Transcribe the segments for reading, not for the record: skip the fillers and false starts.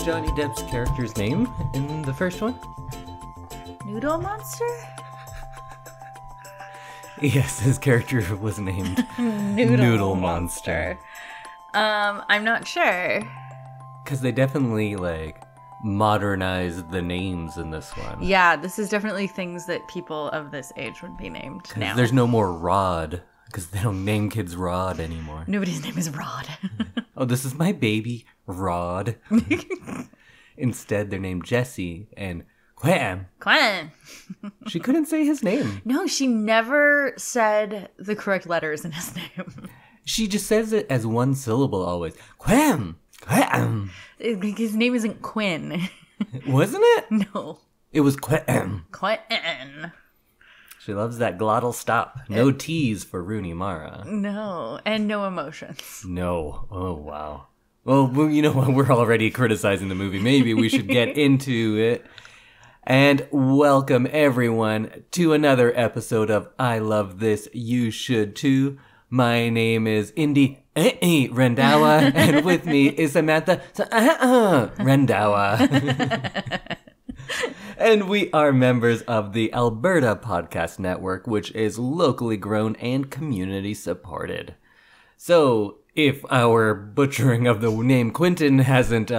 Johnny Depp's character's name in the first one? Noodle Monster? Yes, his character was named Noodle Monster. I'm not sure. Because they definitely, modernized the names in this one. Yeah, this is definitely things that people of this age would be named now. There's no more Rod, because they don't name kids Rod anymore. Nobody's name is Rod. Oh, this is my baby, Rod. Instead, they're named Jessie and Quam. Quen. She couldn't say his name. No, she never said the correct letters in his name. She just says it as one syllable always. Quam. Quam. His name isn't Quinn. Wasn't it? No. It was Quam. Quen. She loves that glottal stop. No T's for Rooney Mara. No, and no emotions. No. Oh, wow. Well, you know what? We're already criticizing the movie. Maybe we should get into it. And welcome, everyone, to another episode of I Love This, You Should Too. My name is Indy Rendawa, and with me is Samantha Rendawa. And we are members of the Alberta Podcast Network, which is locally grown and community supported. So, if our butchering of the name Quentin hasn't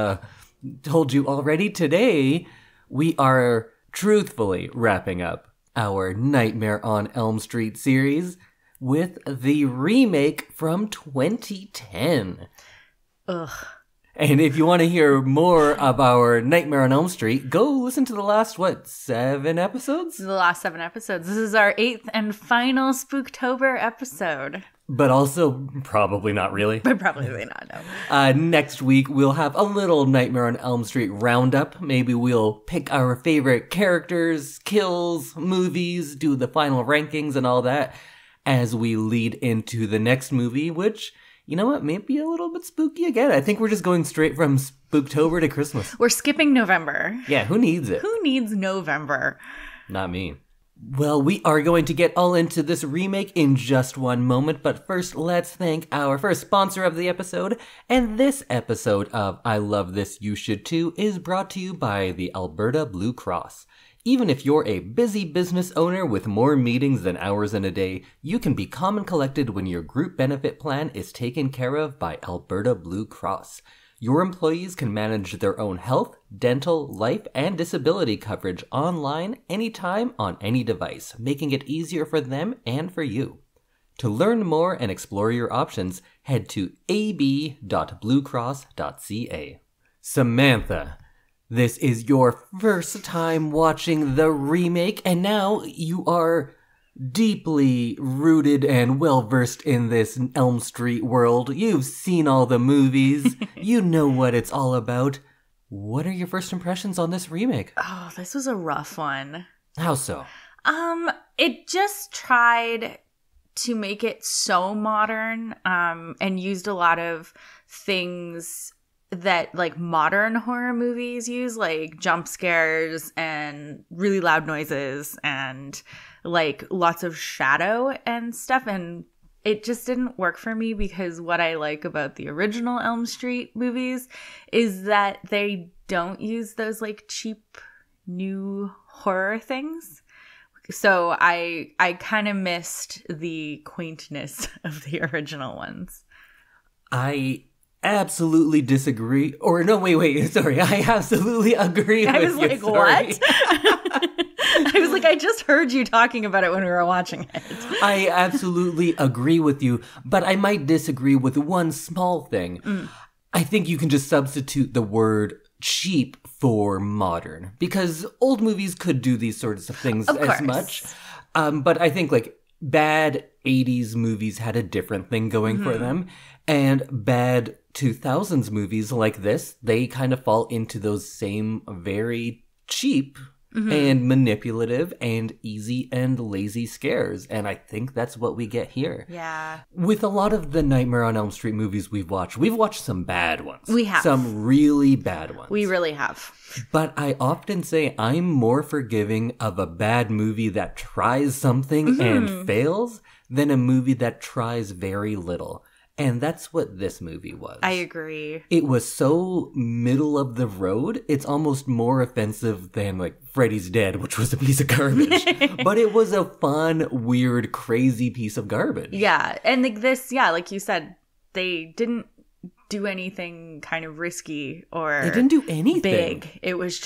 told you already, today we are truthfully wrapping up our Nightmare on Elm Street series with the remake from 2010. Ugh. And if you want to hear more of our Nightmare on Elm Street, go listen to the last, 7 episodes? The last 7 episodes. This is our 8th and final Spooktober episode. But also, probably not really. But probably not, no. Next week, we'll have a little Nightmare on Elm Street roundup. Maybe we'll pick our favorite characters, kills, movies, do the final rankings and all that as we lead into the next movie, which, you know what, may be a little bit spooky again. I think we're just going straight from Spooktober to Christmas. We're skipping November. Yeah, who needs it? Who needs November? Not me. Well, we are going to get all into this remake in just one moment, but first, let's thank our first sponsor of the episode. And this episode of I Love This, You Should Too is brought to you by the Alberta Blue Cross. Even if you're a busy business owner with more meetings than hours in a day, you can be calm and collected when your group benefit plan is taken care of by Alberta Blue Cross. Your employees can manage their own health, dental, life, and disability coverage online, anytime, on any device, making it easier for them and for you. To learn more and explore your options, head to ab.bluecross.ca. Samantha, this is your first time watching the remake, and now you are deeply rooted and well-versed in this Elm Street world. You've seen all the movies. You know what it's all about. What are your first impressions on this remake? Oh, this was a rough one. How so? It just tried to make it so modern, and used a lot of things that modern horror movies use, like jump scares and really loud noises and lots of shadow and stuff, and it just didn't work for me because what I like about the original Elm Street movies is that they don't use those cheap new horror things. So I kind of missed the quaintness of the original ones. I absolutely disagree. Or no, wait, sorry. I absolutely agree with you. I was like, what? I was like, I just heard you talking about it when we were watching it. I absolutely agree with you, but I might disagree with one small thing. I think you can just substitute the word cheap for modern, because old movies could do these sorts of things as much. But I think bad 80s movies had a different thing going for them, and bad 2000s movies like this, they kind of fall into those same very cheap and manipulative and easy and lazy scares. And I think that's what we get here. Yeah. With a lot of the Nightmare on Elm Street movies we've watched some bad ones. We have. Some really bad ones. We really have. But I often say I'm more forgiving of a bad movie that tries something and fails than a movie that tries very little. And that's what this movie was. I agree. It was so middle of the road, it's almost more offensive than like Freddy's Dead, which was a piece of garbage. But it was a fun, weird, crazy piece of garbage. Yeah. And like this, yeah, like you said, they didn't do anything kind of risky or They didn't do anything big. It was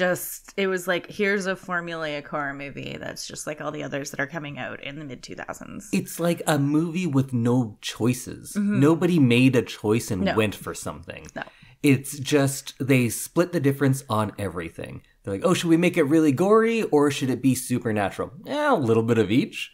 like, here's a formulaic horror movie that's just like all the others that are coming out in the mid 2000s. It's like a movie with no choices. Nobody made a choice and went for something. No. It's just they split the difference on everything. They're like, oh, should we make it really gory or should it be supernatural? A little bit of each.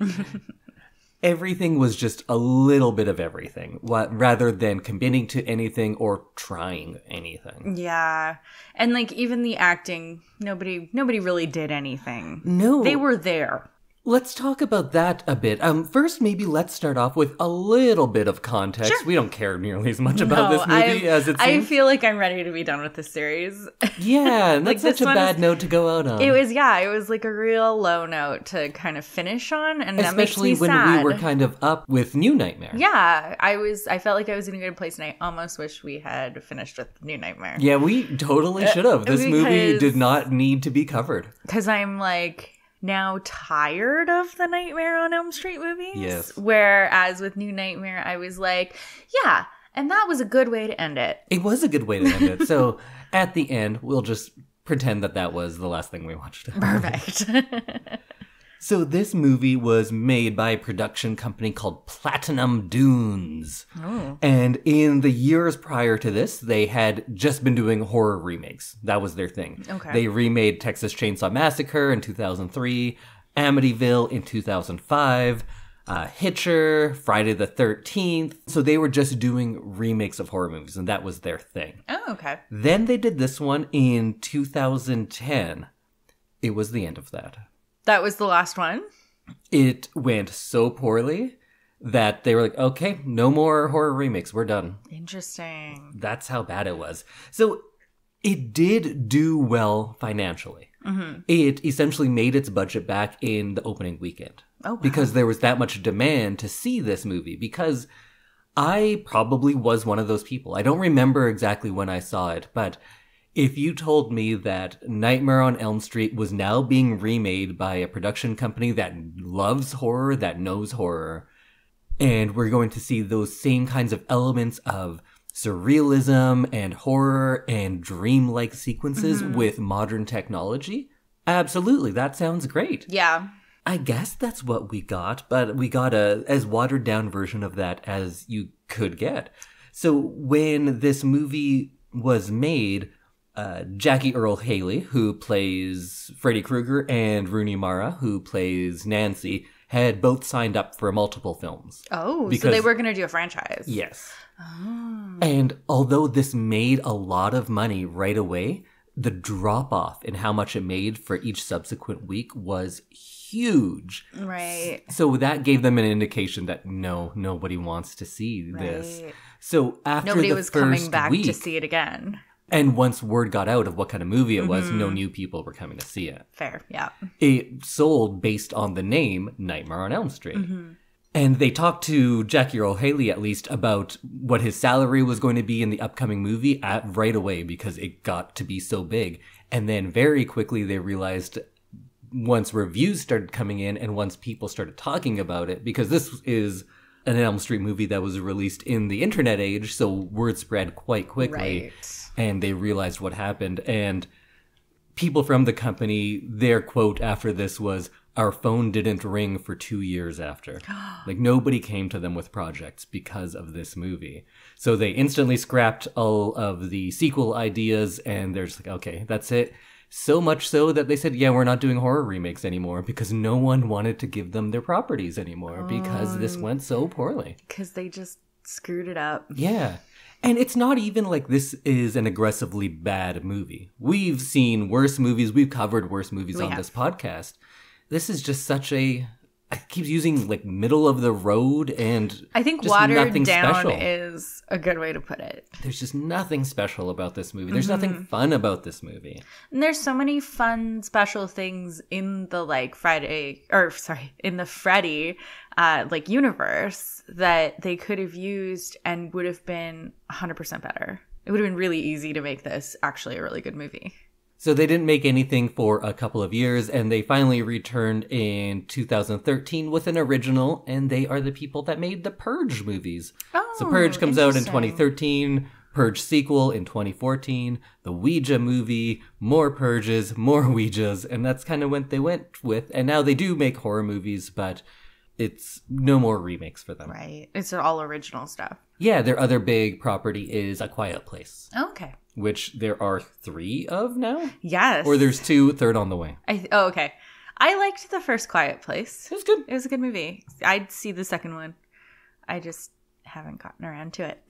Everything was just a little bit of everything, rather than committing to anything or trying anything. Yeah. And like even the acting, nobody really did anything. No. They were there. Let's talk about that a bit. First, maybe let's start off with a little bit of context. Sure. We don't care nearly as much about this movie as it seems. I feel like I'm ready to be done with this series. Yeah, and Like, that's such a bad note to go out on. It was like a real low note to kind of finish on, and that makes Especially me when sad. we were kind of up with New Nightmare. Yeah, I felt like I was in a good place, and I almost wish we had finished with New Nightmare. Yeah, we totally should have. This movie Because- did not need to be covered. Because I'm like now tired of the Nightmare on Elm Street movies. Yes. Whereas with New Nightmare, I was like, yeah, and that was a good way to end it. It was a good way to end it. So at the end, we'll just pretend that was the last thing we watched. Perfect. So this movie was made by a production company called Platinum Dunes. Oh. And in the years prior to this, they had just been doing horror remakes. That was their thing. Okay. They remade Texas Chainsaw Massacre in 2003, Amityville in 2005, Hitcher, Friday the 13th. So they were just doing remakes of horror movies, and that was their thing. Oh, okay. Then they did this one in 2010. It was the end of that. That was the last one? It went so poorly that they were like, okay, no more horror remakes. We're done. Interesting. That's how bad it was. So it did do well financially. Mm-hmm. It essentially made its budget back in the opening weekend. Oh, wow. Because there was that much demand to see this movie. Because I probably was one of those people. I don't remember exactly when I saw it, but if you told me that Nightmare on Elm Street was now being remade by a production company that loves horror, that knows horror, and we're going to see those same kinds of elements of surrealism and horror and dreamlike sequences with modern technology, absolutely, that sounds great. Yeah. I guess that's what we got, but we got a as watered down version of that as you could get. So when this movie was made, Jackie Earle Haley, who plays Freddy Krueger, and Rooney Mara, who plays Nancy, had both signed up for multiple films. Oh, so they were going to do a franchise. Yes. Oh. And although this made a lot of money right away, the drop-off in how much it made for each subsequent week was huge. Right. So that gave them an indication that nobody wants to see this. Right. So after Nobody the was first coming back week, to see it again. and once word got out of what kind of movie it was, no new people were coming to see it. Fair, yeah. It sold based on the name Nightmare on Elm Street. And they talked to Jackie Earle Haley, at least, about what his salary was going to be in the upcoming movie right away because it got to be so big. And then very quickly they realized, once reviews started coming in and once people started talking about it, because this is an Elm Street movie that was released in the internet age, so word spread quite quickly. Right. And they realized what happened. And people from the company, their quote after this was, "Our phone didn't ring for 2 years after." Like, nobody came to them with projects because of this movie. So they instantly scrapped all of the sequel ideas, and they're just like, okay, that's it. So much so that they said, yeah, we're not doing horror remakes anymore because no one wanted to give them their properties anymore because this went so poorly. Because they just screwed it up. Yeah. And it's not even like this is an aggressively bad movie. We've seen worse movies. We've covered worse movies on this podcast. This is just such a it keeps using like middle of the road and I think just watered nothing down special. is a good way to put it. There's just nothing special about this movie. There's nothing fun about this movie. And there's so many fun special things in the like in the Freddy like universe that they could have used and would have been 100% better. It would have been really easy to make this actually a really good movie. So they didn't make anything for a couple of years, and they finally returned in 2013 with an original, and they are the people that made the Purge movies. Oh, so Purge comes out in interesting. 2013, Purge sequel in 2014, the Ouija movie, more Purges, more Ouijas, and that's kind of what they went with. And now they do make horror movies, but it's no more remakes for them. Right. It's all original stuff. Yeah, their other big property is A Quiet Place, Okay. which there are 3 of now? Yes. Or there's 2, third on the way. Okay. I liked the first Quiet Place. It was good. It was a good movie. I'd see the second one. I just haven't gotten around to it.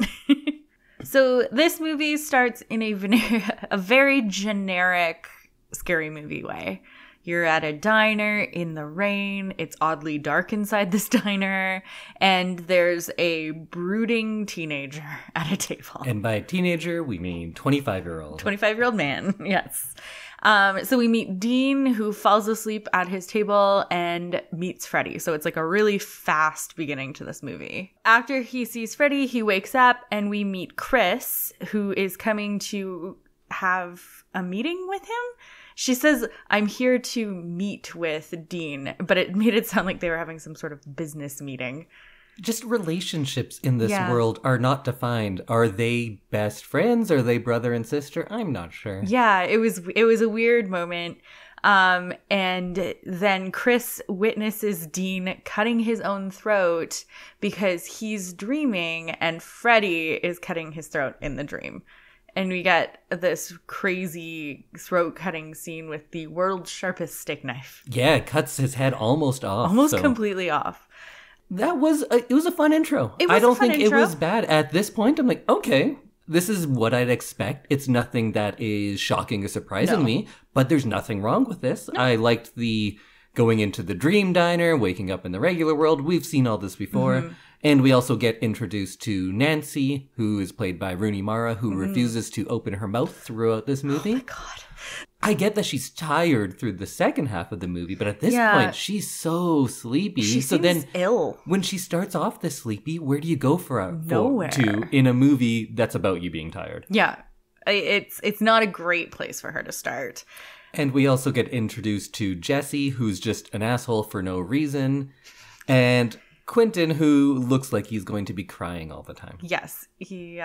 So this movie starts in a very generic scary movie way. You're at a diner in the rain. It's oddly dark inside this diner. And there's a brooding teenager at a table. And by teenager, we mean 25-year-old. 25-year-old man, yes. So we meet Dean, who falls asleep at his table and meets Freddy. So it's like a really fast beginning to this movie. After he sees Freddy, he wakes up and we meet Chris, who is coming to have a meeting with him. She says, I'm here to meet with Dean, but it made it sound like they were having some sort of business meeting. Just relationships in this world are not defined. Are they best friends? Are they brother and sister? I'm not sure. Yeah, it was a weird moment. And then Chris witnesses Dean cutting his own throat because he's dreaming and Freddy is cutting his throat in the dream. And we get this crazy throat-cutting scene with the world's sharpest steak knife. Yeah, it cuts his head almost off. Almost completely off. It was a fun intro. It was I don't a fun think intro. it was bad. At this point, I'm like, okay, this is what I'd expect. It's nothing that is shocking or surprising me, but there's nothing wrong with this. No. I liked the going into the dream diner, waking up in the regular world. We've seen all this before. Mm-hmm. And we also get introduced to Nancy, who is played by Rooney Mara, who refuses to open her mouth throughout this movie. Oh my God. I get that she's tired through the second half of the movie, but at this point, she's so sleepy. She so seems then ill. When she starts off this sleepy, where do you go Nowhere. to in a movie that's about you being tired? Yeah. It's not a great place for her to start. And we also get introduced to Jesse, who's just an asshole for no reason. And Quentin, who looks like he's going to be crying all the time. Yes. He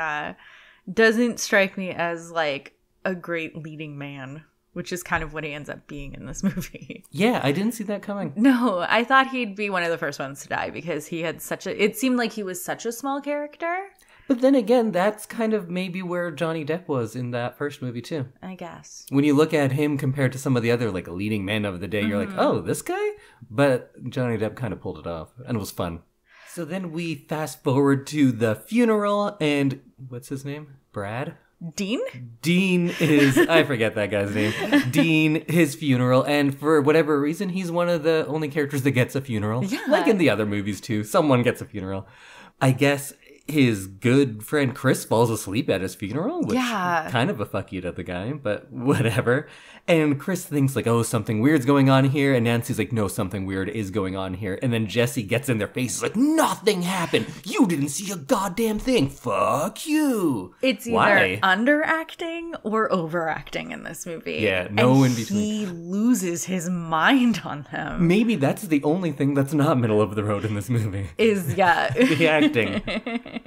doesn't strike me as like a great leading man, which is kind of what he ends up being in this movie. Yeah, I didn't see that coming. No, I thought he'd be one of the first ones to die because he had it seemed like he was such a small character. But then again, that's kind of maybe where Johnny Depp was in that first movie too. I guess. When you look at him compared to some of the other like leading men of the day, you're like, oh, this guy? But Johnny Depp kind of pulled it off, and it was fun. So then we fast forward to the funeral, and what's his name? Brad? Dean? Dean is, I forget that guy's name. Dean, his funeral, and for whatever reason, he's one of the only characters that gets a funeral. Yeah. Like in the other movies too, someone gets a funeral. I guess his good friend Chris falls asleep at his funeral, which kind of a fuck you to the guy, but whatever. And Chris thinks like, oh, something weird's going on here. And Nancy's like, no, something weird is going on here. And then Jesse gets in their faces like, nothing happened. You didn't see a goddamn thing. Fuck you. It's either underacting or overacting in this movie. Yeah, no in between. He loses his mind on them. Maybe that's the only thing that's not middle of the road in this movie. The acting.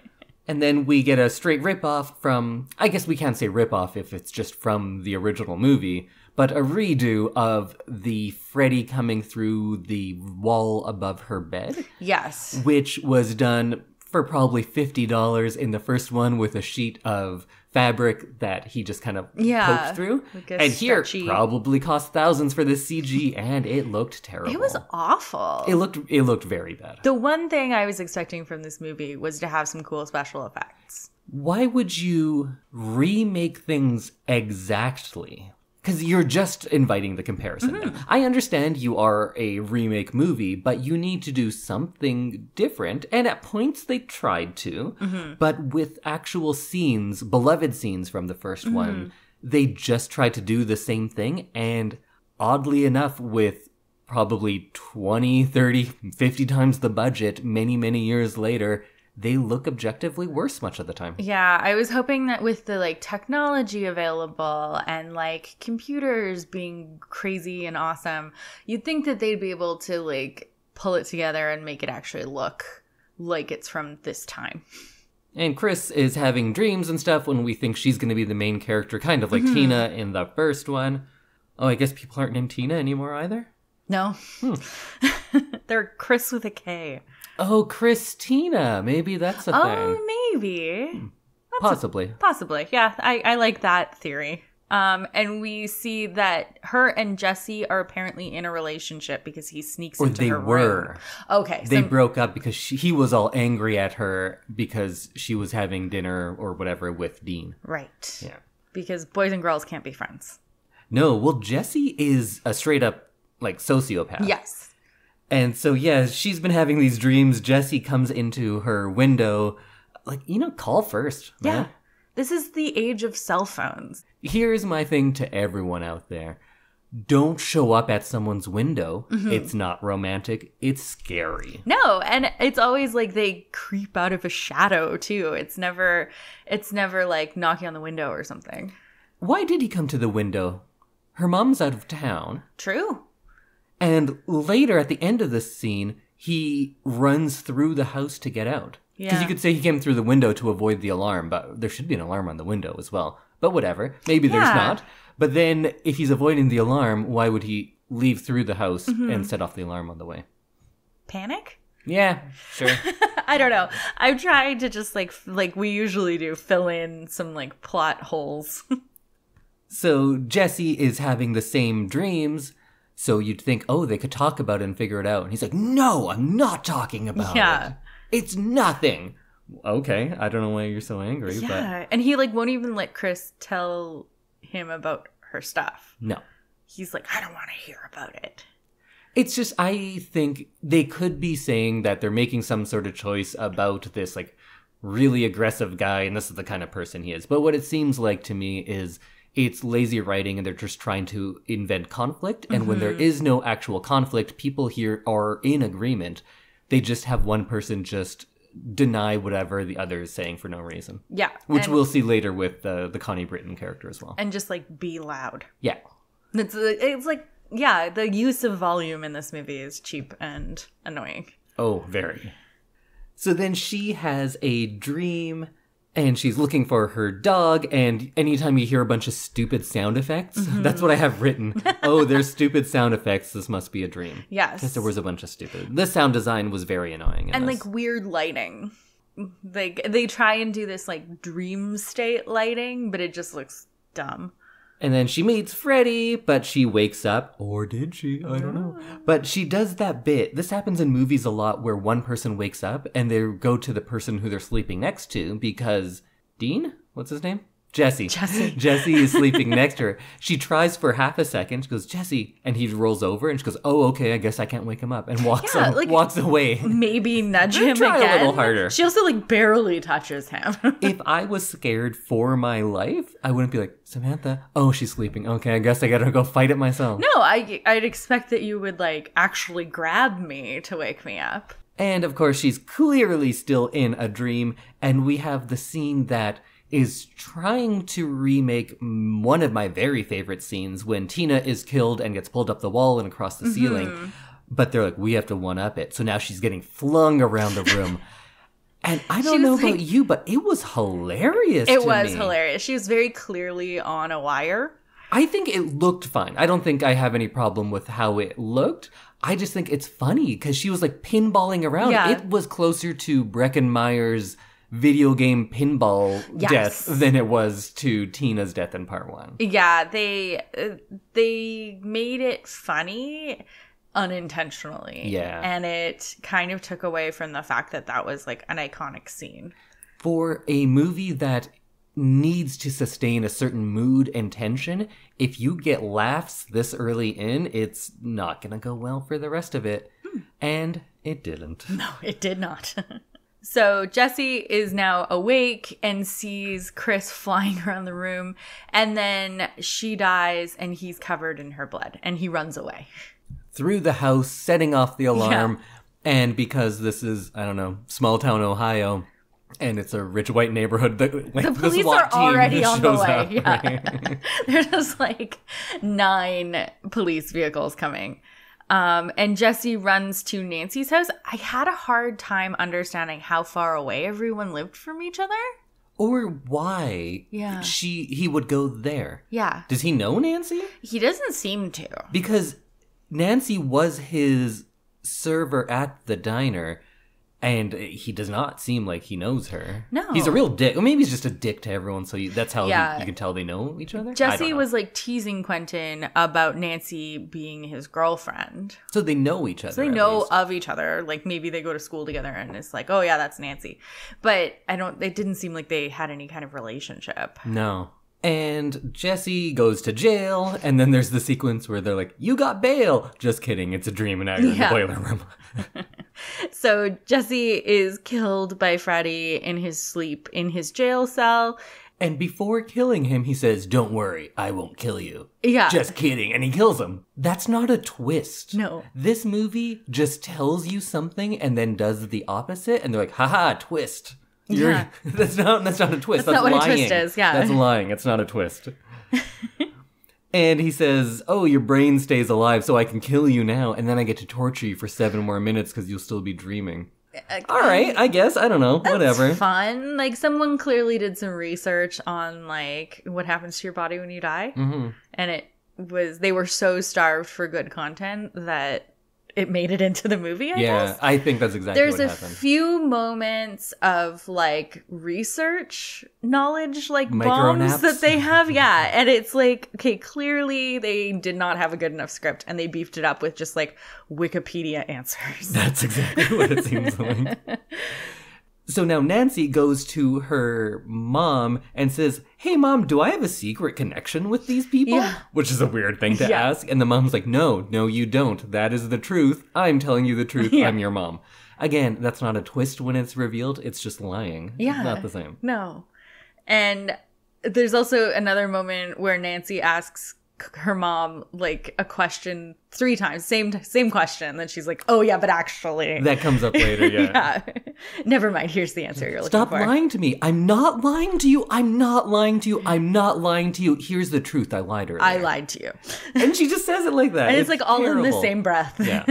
And then we get a straight ripoff from, I guess we can't say ripoff if it's just from the original movie, but a redo of the Freddy coming through the wall above her bed. Yes. Which was done for probably $50 in the first one with a sheet of fabric that he just kind of poked through. Like and here probably cost thousands for this CG, and it looked terrible. It was awful. It looked very bad. The one thing I was expecting from this movie was to have some cool special effects. Why would you remake things exactly? Because you're just inviting the comparison. Now. I understand you are a remake movie, but you need to do something different. And at points they tried to, but with actual scenes, beloved scenes from the first one, they just tried to do the same thing. And oddly enough, with probably 20, 30, 50 times the budget, many, many years later, they look objectively worse much of the time. Yeah, I was hoping that with the like technology available and like computers being crazy and awesome, you'd think that they'd be able to like pull it together and make it actually look like it's from this time. And Chris is having dreams and stuff when we think she's going to be the main character, kind of like Tina in the first one. Oh, I guess people aren't named Tina anymore either? No. They're Chris with a K. Oh, Christina. Maybe that's a thing. Oh, maybe. Possibly. Possibly. Yeah, I like that theory. And we see that her and Jesse are apparently in a relationship because he sneaks into her room. Or they were. Okay. They broke up because he was all angry at her because she was having dinner or whatever with Dean. Right. Yeah. Because boys and girls can't be friends. No, well, Jesse is a straight up, like, sociopath. Yes. And so, yeah, she's been having these dreams. Jesse comes into her window. Like, call first, man. Yeah. This is the age of cell phones. Here's my thing to everyone out there. Don't show up at someone's window. It's not romantic. It's scary. No, and it's always like they creep out of a shadow, too. It's never like knocking on the window or something. Why did he come to the window? Her mom's out of town. True. And later, at the end of this scene, he runs through the house to get out. Because you could say he came through the window to avoid the alarm, but there should be an alarm on the window as well. But whatever. Maybe there's not. But then, if he's avoiding the alarm, why would he leave through the house and set off the alarm on the way? Panic? Yeah, sure. I don't know. I've tried to just like we usually do, fill in some like plot holes. So Jesse is having the same dreams. So you'd think, oh, they could talk about it and figure it out. And he's like, no, I'm not talking about it. It's nothing. Okay, I don't know why you're so angry. Yeah, and he like won't even let Chris tell him about her stuff. No. He's like, I don't want to hear about it. It's just, I think they could be saying that they're making some sort of choice about this like really aggressive guy and this is the kind of person he is. But what it seems like to me is it's lazy writing and they're just trying to invent conflict. And when there is no actual conflict, people here are in agreement. They just have one person just deny whatever the other is saying for no reason. Yeah. Which we'll see later with the Connie Britton character as well. And just like be loud. Yeah. It's like, yeah, the use of volume in this movie is cheap and annoying. Oh, very. So then she has a dream and she's looking for her dog, and anytime you hear a bunch of stupid sound effects, that's what I have written. Oh, there's stupid sound effects. This must be a dream. Yes. Because there was a bunch of stupid. The sound design was very annoying. And like weird lighting. They try and do this like dream state lighting, but it just looks dumb. And then she meets Freddy, but she wakes up. Or did she? I don't know. But she does that bit. This happens in movies a lot where one person wakes up and they go to the person who they're sleeping next to because Dean? What's his name? Jesse. Jesse is sleeping next to her. She tries for half a second. She goes, Jesse. And he rolls over and she goes, oh, okay, I guess I can't wake him up. And walks away. Maybe nudge him Try again. a little harder. She also like barely touches him. If I was scared for my life, I wouldn't be like, Samantha, oh, she's sleeping. Okay, I guess I gotta go fight it myself. No, I'd expect that you would like actually grab me to wake me up. And of course, she's clearly still in a dream. And we have the scene that is trying to remake one of my very favorite scenes when Tina is killed and gets pulled up the wall and across the ceiling. But they're like, we have to one-up it. So now she's getting flung around the room. And I don't know about you, but it was hilarious to me. It was hilarious. She was very clearly on a wire. I think it looked fine. I don't think I have any problem with how it looked. I just think it's funny because she was like pinballing around. Yeah. It was closer to Breckenmeyer's video game pinball death than it was to Tina's death in part one. Yeah, they made it funny unintentionally. Yeah. And it kind of took away from the fact that that was like an iconic scene. For a movie that needs to sustain a certain mood and tension. If you get laughs this early in, it's not going to go well for the rest of it. And it didn't. No, it did not. So Jesse is now awake and sees Chris flying around the room. And then she dies and he's covered in her blood. And he runs away. Through the house, setting off the alarm. Yeah. And because this is, I don't know, small town Ohio... And it's a rich white neighborhood. The police are already on the way. Up, yeah. Right? There's just like 9 police vehicles coming. And Jesse runs to Nancy's house. I had a hard time understanding how far away everyone lived from each other. Or why he would go there. Yeah. Does he know Nancy? He doesn't seem to. Because Nancy was his server at the diner. And he does not seem like he knows her. No. He's a real dick. Or maybe he's just a dick to everyone, so that's how you can tell they know each other? Jesse was, like, teasing Quentin about Nancy being his girlfriend. So they know each other. So they know of each other. Like, maybe they go to school together and it's like, oh, yeah, that's Nancy. But it didn't seem like they had any kind of relationship. No. And Jesse goes to jail, and then there's the sequence where they're like, you got bail! Just kidding, it's a dream, and now you're in the boiler room. So Jesse is killed by Freddy in his sleep in his jail cell. And before killing him, he says, don't worry, I won't kill you. Yeah. Just kidding, and he kills him. That's not a twist. No. This movie just tells you something and then does the opposite, and they're like, haha, twist. That's not a twist. That's not what lying. a twist is, yeah. That's lying. It's not a twist. And he says, oh, your brain stays alive so I can kill you now, and then I get to torture you for 7 more minutes because you'll still be dreaming. All right, I guess. I don't know. That's whatever. Fun. Like, someone clearly did some research on, like, what happens to your body when you die. Mm-hmm. And they were so starved for good content that it made it into the movie, I guess. I think that's exactly what happened. There's a few moments of, like, research knowledge, like, bombs that they have. Yeah, and it's like, okay, clearly they did not have a good enough script, and they beefed it up with just, like, Wikipedia answers. That's exactly what it seems like. So now Nancy goes to her mom and says, hey, Mom, do I have a secret connection with these people? Yeah. Which is a weird thing to ask. And the mom's like, no, you don't. That is the truth. I'm telling you the truth. I'm your mom. Again, that's not a twist when it's revealed. It's just lying. Yeah. Not the same. No. And there's also another moment where Nancy asks her mom, like, a question 3 times. Same question. And then she's like, oh, yeah, but actually. That comes up later, yeah. Never mind. Here's the answer you're looking for. Stop lying to me. I'm not lying to you. I'm not lying to you. I'm not lying to you. Here's the truth. I lied earlier. I lied to you. And she just says it like that. And it's like all terrible. in the same breath. Yeah.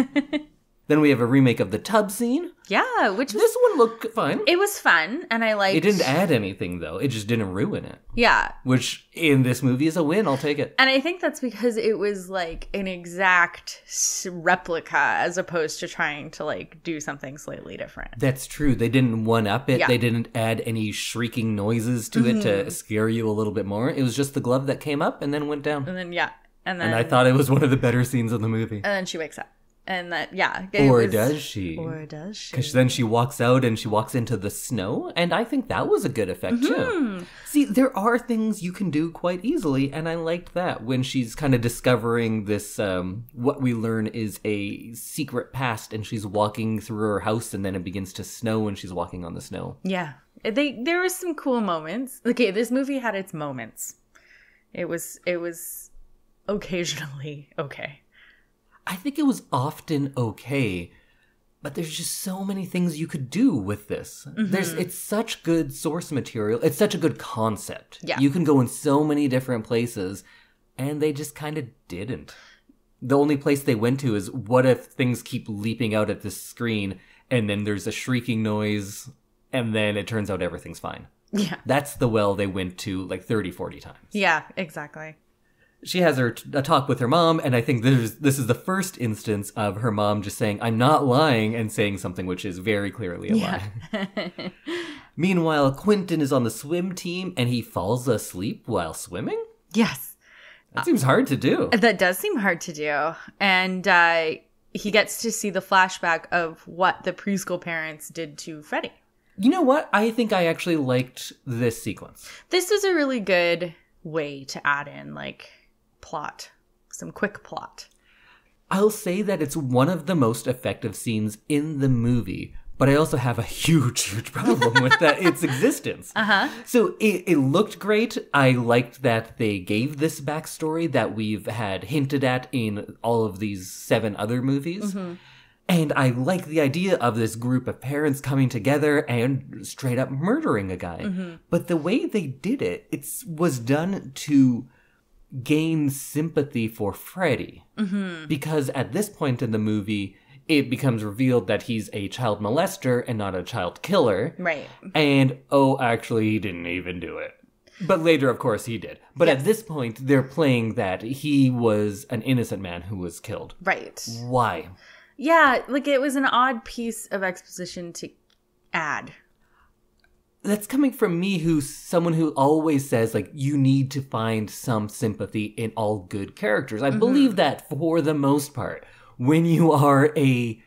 Then we have a remake of the tub scene. Yeah, which was... This one looked fine. It was fun, and I liked... It didn't add anything, though. It just didn't ruin it. Yeah. Which, in this movie, is a win. I'll take it. And I think that's because it was, like, an exact replica as opposed to trying to, like, do something slightly different. That's true. They didn't one-up it. Yeah. They didn't add any shrieking noises to it to scare you a little bit more. It was just the glove that came up and then went down. And then, And I thought it was one of the better scenes in the movie. And then she wakes up. And that, does she? Or does she? Because then she walks out and she walks into the snow. And I think that was a good effect, too. See, there are things you can do quite easily. And I liked that when she's kind of discovering this, what we learn is a secret past. And she's walking through her house and then it begins to snow and she's walking on the snow. Yeah. There was some cool moments. Okay, this movie had its moments. It was occasionally okay. I think it was often okay, but there's just so many things you could do with this. It's such good source material. It's such a good concept. Yeah. You can go in so many different places, and they just kind of didn't. The only place they went to is, what if things keep leaping out at this screen, and then there's a shrieking noise, and then it turns out everything's fine. Yeah. That's the well they went to like 30, 40 times. Yeah, exactly. She has a talk with her mom, and I think this is the first instance of her mom just saying, I'm not lying, and saying something which is very clearly a lie. Meanwhile, Quentin is on the swim team, and he falls asleep while swimming? Yes. That seems hard to do. That does seem hard to do. And he gets to see the flashback of what the preschool parents did to Freddy. You know what? I think I actually liked this sequence. This was a really good way to add in, like, plot. Some quick plot. I'll say that it's one of the most effective scenes in the movie, but I also have a huge problem with its existence. So it looked great. I liked that they gave this backstory that we've had hinted at in all of these 7 other movies. And I like the idea of this group of parents coming together and straight up murdering a guy. But the way they did it, was done to gain sympathy for Freddy. Because at this point in the movie, it becomes revealed that he's a child molester and not a child killer. Right. And, actually, he didn't even do it. But later, of course, he did. But at this point, they're playing that he was an innocent man who was killed. Right. Why? Yeah, like, it was an odd piece of exposition to add. That's coming from me, someone who always says, like, you need to find some sympathy in all good characters. I believe that for the most part. When you are a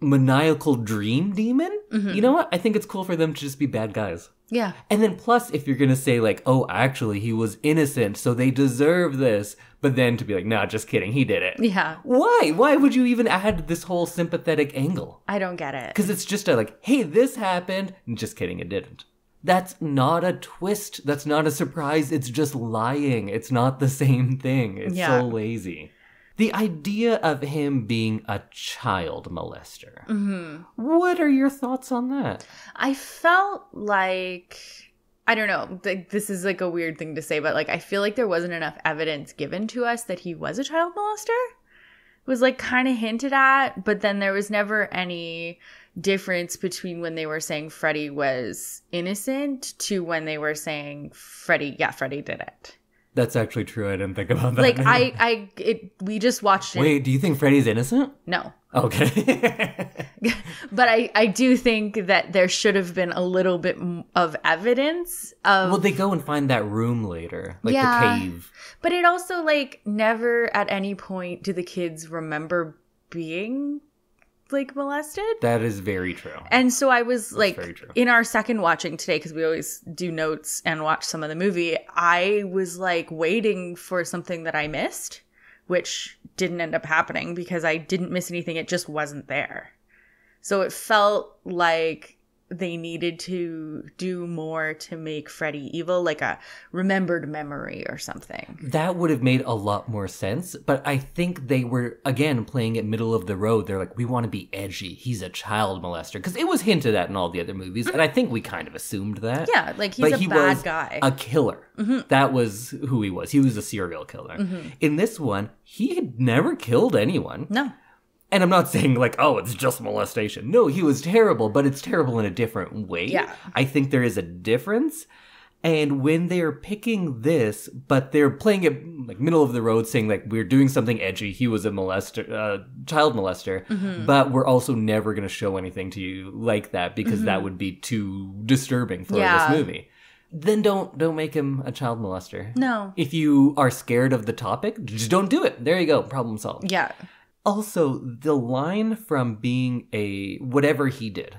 maniacal dream demon, you know what? I think it's cool for them to just be bad guys. Yeah. And then plus, if you're going to say, like, actually, he was innocent, so they deserve this. But then to be like, nah, just kidding, he did it. Yeah. Why? Why would you even add this whole sympathetic angle? I don't get it. Because it's just hey, this happened. Just kidding, it didn't. That's not a twist. That's not a surprise. It's just lying. It's not the same thing. It's so lazy. The idea of him being a child molester. What are your thoughts on that? I felt like, I don't know, this is like a weird thing to say, but like I feel like there wasn't enough evidence given to us that he was a child molester. It was like kind of hinted at, but then there was never any difference between when they were saying Freddy was innocent to when they were saying Freddy did it. That's actually true. I didn't think about that. Like, we just watched it. Wait, do you think Freddy's innocent? No. Okay. But I do think that there should have been a little bit of evidence of... Well, they go and find that room later, like the cave. But it also, like, never at any point do the kids remember being, like, molested. That is very true. And so I was like, in our second watching today, because we always do notes and watch some of the movie, I was like waiting for something that I missed, which didn't end up happening because I didn't miss anything. It just wasn't there. So it felt like they needed to do more to make Freddy evil, like a remembered memory or something. That would have made a lot more sense, but I think they were, again, playing it middle of the road. They're like, we want to be edgy. He's a child molester. Because it was hinted at in all the other movies, and I think we kind of assumed that. Yeah, like he bad guy. A killer. That was who he was. He was a serial killer. In this one, he had never killed anyone. No. And I'm not saying like, it's just molestation. No, he was terrible, but it's terrible in a different way. Yeah. I think there is a difference. And when they're picking this, but they're playing it like middle of the road, saying like, we're doing something edgy. He was a child molester, but we're also never going to show anything to you like that because that would be too disturbing for this movie. Then don't make him a child molester. No. If you are scared of the topic, just don't do it. There you go. Problem solved. Yeah. Also, the line from being whatever he did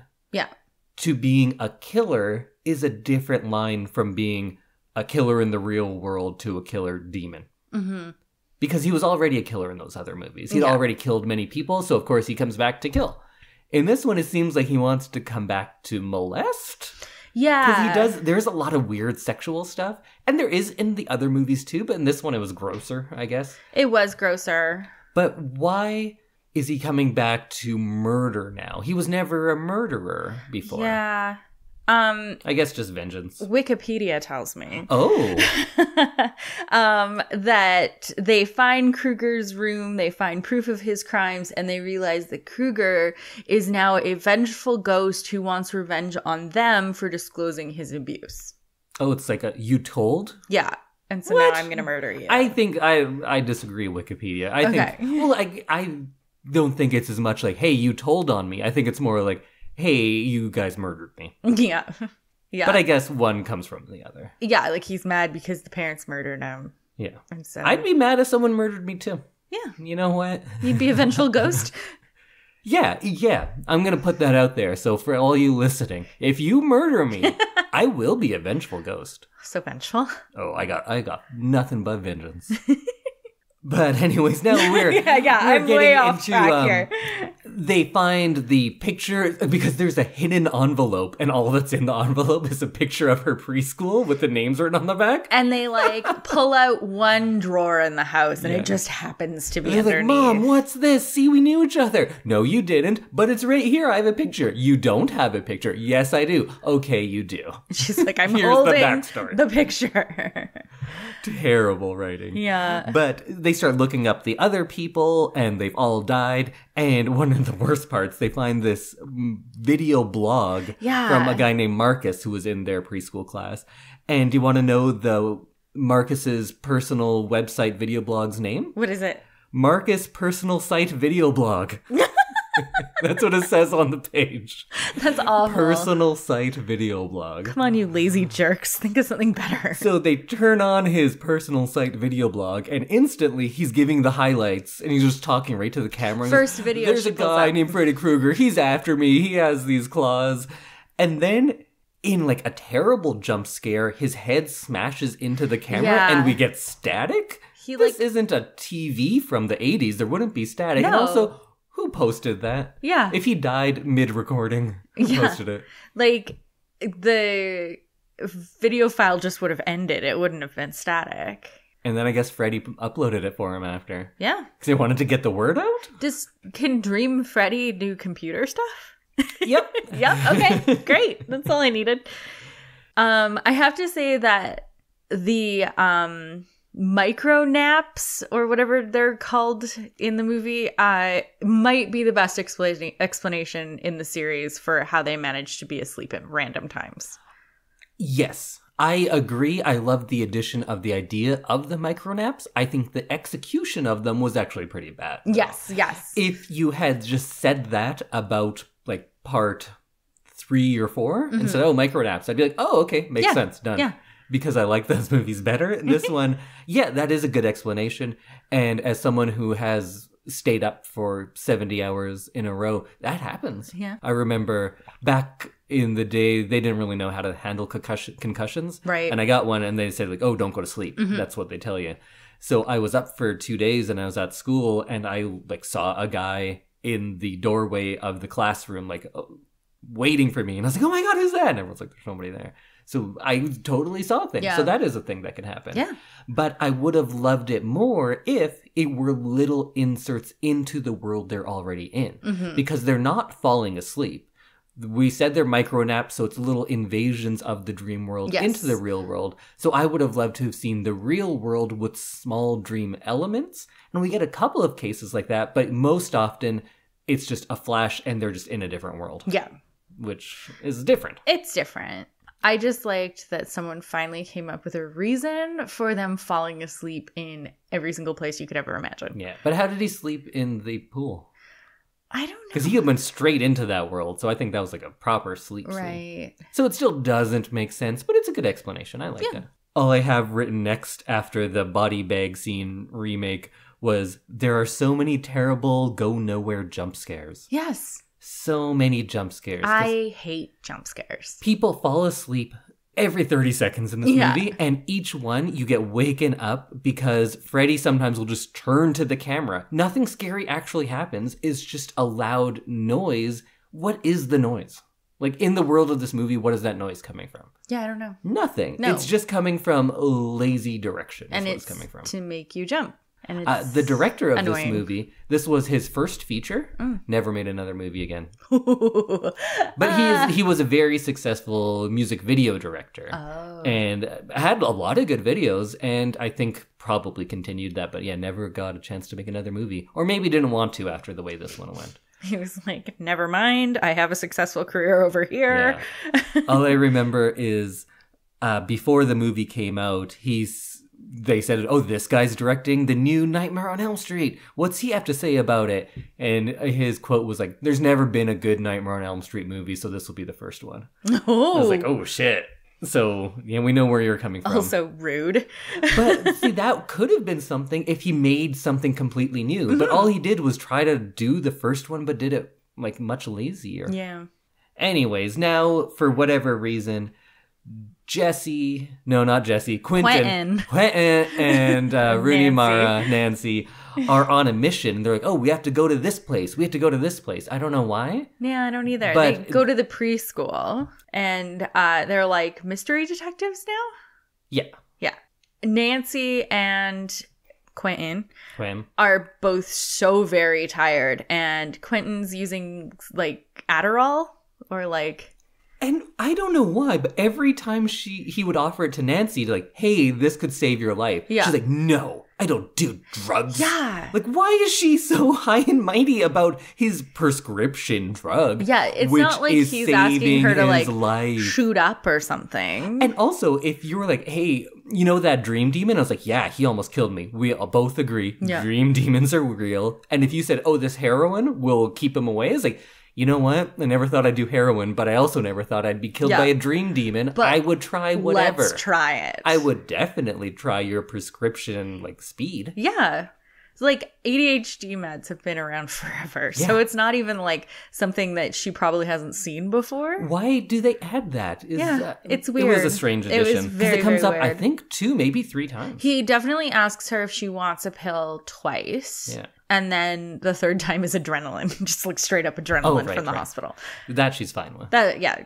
to being a killer is a different line from being a killer in the real world to a killer demon. Because he was already a killer in those other movies. He'd already killed many people, so of course he comes back to kill. In this one, it seems like he wants to come back to molest. Yeah. Because there's a lot of weird sexual stuff. And there is in the other movies too, but in this one it was grosser, I guess. It was grosser. But why is he coming back to murder now? He was never a murderer before. Yeah. I guess just vengeance. Wikipedia tells me. Oh. That they find Kruger's room, they find proof of his crimes, and they realize that Kruger is now a vengeful ghost who wants revenge on them for disclosing his abuse. Oh, it's like you told? Yeah. And so now I'm going to murder you. I think I disagree, Wikipedia. I don't think it's as much like, hey, you told on me. I think it's more like, hey, you guys murdered me. Yeah. Yeah. But I guess one comes from the other. Yeah, like he's mad because the parents murdered him. Yeah. And so I'd be mad if someone murdered me too. Yeah. You know what? You'd be a vengeful ghost. Yeah. I'm going to put that out there. So for all you listening, if you murder me, I will be a vengeful ghost. So vengeful. Oh, I got nothing but vengeance. But anyways, now we're I'm getting way off into, track here. They find the picture because there's a hidden envelope, and all that's in the envelope is a picture of her preschool with the names written on the back. And they pull out one drawer in the house, and it just happens to be They're underneath. like, Mom, what's this? See, we knew each other. No, you didn't, but it's right here. I have a picture. You don't have a picture. Yes, I do. Okay, you do. She's like, I'm Here's holding the backstory. the picture. Terrible writing. Yeah. But they start looking up the other people, and they've all died. And one of the worst parts, they find this video blog from a guy named Marcus who was in their preschool class. And do you want to know Marcus's personal website video blog's name? What is it? Marcus Personal Site Video Blog. That's what it says on the page. That's awful. Personal site video blog. Come on, you lazy jerks. Think of something better. So they turn on his personal site video blog, and instantly he's giving the highlights, and he's just talking right to the camera. First video. There's a guy named Freddy Krueger. He's after me. He has these claws. And then, in a terrible jump scare, his head smashes into the camera, and we get static? This isn't a TV from the 80s. There wouldn't be static. No. And also, who posted that? Yeah. If he died mid-recording, who posted it? The video file just would have ended. It wouldn't have been static. And then I guess Freddy uploaded it for him after. Yeah. Because he wanted to get the word out? Can Dream Freddy do computer stuff? Yep. Yep. Okay. Great. That's all I needed. I have to say that the micro naps or whatever they're called in the movie might be the best explanation in the series for how they managed to be asleep at random times. Yes, I agree. I love the addition of the idea of the micro naps. I think the execution of them was actually pretty bad. Yes. If you had just said that about part 3 or 4 and said, micro naps, I'd be like, oh, okay, makes sense, done. Yeah. Because I like those movies better. This one, that is a good explanation. And as someone who has stayed up for 70 hours in a row, that happens. Yeah. I remember back in the day, they didn't really know how to handle concussions. Right. And I got one and they said don't go to sleep. That's what they tell you. So I was up for 2 days and I was at school and I saw a guy in the doorway of the classroom, waiting for me. And I was like, oh my God, who's that? And everyone's like, there's nobody there. So I totally saw things. Yeah. So that is a thing that can happen. Yeah. But I would have loved it more if it were little inserts into the world they're already in. Because they're not falling asleep. We said they're micro naps, so it's little invasions of the dream world into the real world. So I would have loved to have seen the real world with small dream elements. And we get a couple of cases like that, but most often it's just a flash and they're just in a different world. Yeah. Which is different. It's different. I just liked that someone finally came up with a reason for them falling asleep in every single place you could ever imagine. Yeah. But how did he sleep in the pool? I don't know. Because he went straight into that world, so I think that was a proper sleep scene. Right. So it still doesn't make sense, but it's a good explanation. I like it. All I have written next after the body bag scene remake was, there are so many terrible go-nowhere jump scares. Yes. So many jump scares. I hate jump scares. People fall asleep every 30 seconds in this movie, and each one you get waken up because Freddy sometimes will just turn to the camera. Nothing scary actually happens. It's just a loud noise. What is the noise? In the world of this movie, what is that noise coming from? Yeah, I don't know. Nothing. No. It's just coming from lazy direction. And it's coming from. to make you jump. And it's the director of annoying. this movie, this was his first feature, never made another movie again. But he was a very successful music video director. And had a lot of good videos, and I think probably continued that, but never got a chance to make another movie. Or maybe didn't want to after the way this one went. He was like, never mind, I have a successful career over here. Yeah. All I remember is before the movie came out, they said, oh, this guy's directing the new Nightmare on Elm Street. What's he have to say about it? And his quote was there's never been a good Nightmare on Elm Street movie, so this will be the first one. Oh. I was like, oh, shit. So, we know where you're coming from. Also rude. But see, that could have been something if he made something completely new. But all he did was try to do the first one, but did it like much lazier. Yeah. Anyways, now for whatever reason, Quentin and Rooney Mara, Nancy, are on a mission. They're like, oh, we have to go to this place. We have to go to this place. I don't know why. Yeah, I don't either. But they go to the preschool, and they're like mystery detectives now? Yeah. Yeah. Nancy and Quentin Quim. are both so very tired, and Quentin's using, like, Adderall, or, like... And I don't know why, but every time he would offer it to Nancy, like, hey, this could save your life. Yeah. She's like, no, I don't do drugs. Yeah. Like, why is she so high and mighty about his prescription drug? Yeah, it's which not like is he's asking her to, his like, life. shoot up or something. And also, if you were like, hey, you know that dream demon? I was like, yeah, he almost killed me. We both agree. Yeah. Dream demons are real. And if you said, oh, this heroin will keep him away, it's like, you know what? I never thought I'd do heroin, but I also never thought I'd be killed by a dream demon. But I would try whatever. Let's try it. I would definitely try your prescription, like, speed. Yeah. It's like ADHD meds have been around forever. Yeah. So it's not even like something that she probably hasn't seen before. Why do they add that? It's weird. It was a strange addition. Because it comes up, I think, 2, maybe 3 times. He definitely asks her if she wants a pill twice. Yeah. And then the third time is adrenaline. Just like straight up adrenaline from the hospital. That she's fine with. Yeah.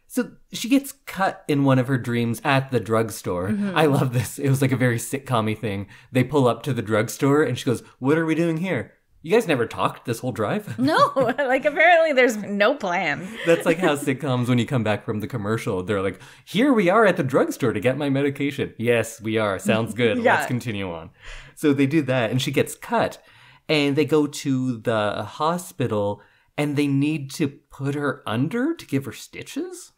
So she gets cut in one of her dreams at the drugstore. Mm-hmm. I love this. It was like a very sitcom-y thing. They pull up to the drugstore and she goes, what are we doing here? You guys never talked this whole drive? No, like apparently there's no plan. That's like how sitcoms, when you come back from the commercial, they're like, here we are at the drugstore to get my medication. Yes, we are. Sounds good. Yeah. Let's continue on. So they do that and she gets cut and they go to the hospital and they need to put her under to give her stitches?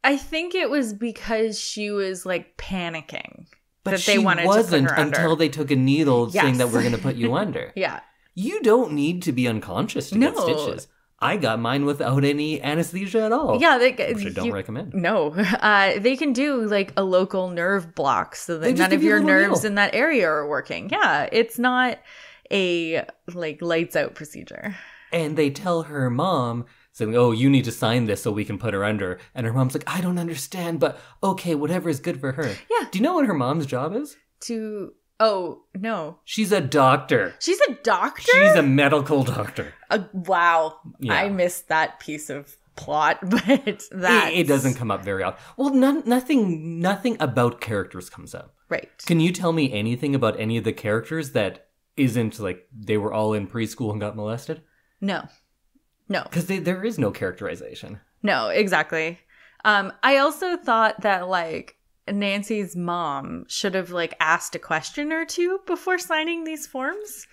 I think it was because she was like panicking. But that they wanted to put her under. Until they took a needle saying that we're going to put you under. Yeah. You don't need to be unconscious to get stitches. I got mine without any anesthesia at all. Yeah. Which I don't recommend. No. They can do like a local nerve block so that none of your nerves in that area are working. Yeah. It's not a like lights out procedure. And they tell her mom, saying, oh, you need to sign this so we can put her under. And her mom's like, I don't understand, but okay, whatever is good for her. Yeah. Do you know what her mom's job is? Oh, no. She's a doctor. She's a doctor? She's a medical doctor. Wow. Yeah. I missed that piece of plot, but that it doesn't come up very often. Well, nothing about characters comes up. Right. Can you tell me anything about any of the characters that isn't like they were all in preschool and got molested? No. Because there is no characterization. No, exactly. I also thought that like Nancy's mom should have like asked a question or two before signing these forms.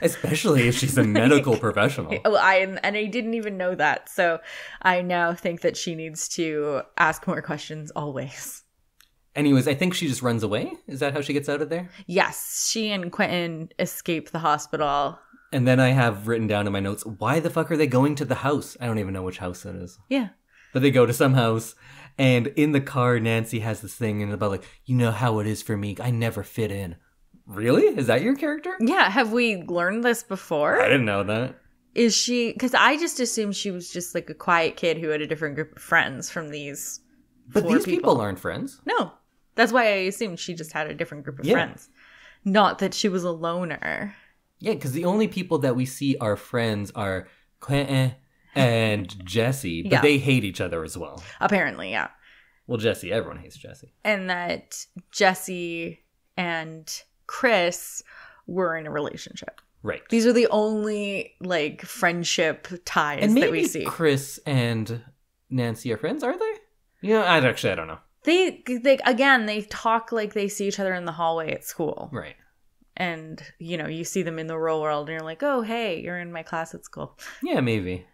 Especially if she's a medical professional. And I didn't even know that. So I now think that she needs to ask more questions always. Anyways, I think she just runs away. Is that how she gets out of there? Yes. She and Quentin escape the hospital. And then I have written down in my notes, why the fuck are they going to the house? I don't even know which house that is. Yeah. But they go to some house, and in the car, Nancy has this thing and about like, you know how it is for me. I never fit in. Really? Is that your character? Yeah. Have we learned this before? I didn't know that. Is she... Because I just assumed she was just like a quiet kid who had a different group of friends from these But these people aren't friends. No. That's why I assumed she just had a different group of friends. Not that she was a loner. Yeah, because the only people that we see are friends are Quentin and Jesse, but they hate each other as well. Apparently, yeah. Well, Jesse, everyone hates Jesse. And that Jesse and Chris were in a relationship. Right. These are the only, like, friendship ties that we see. Chris and Nancy are friends, are they? Yeah, I don't know. They talk like they see each other in the hallway at school. Right. And, you know, you see them in the real world and you're like, oh, hey, you're in my class at school. Yeah, maybe.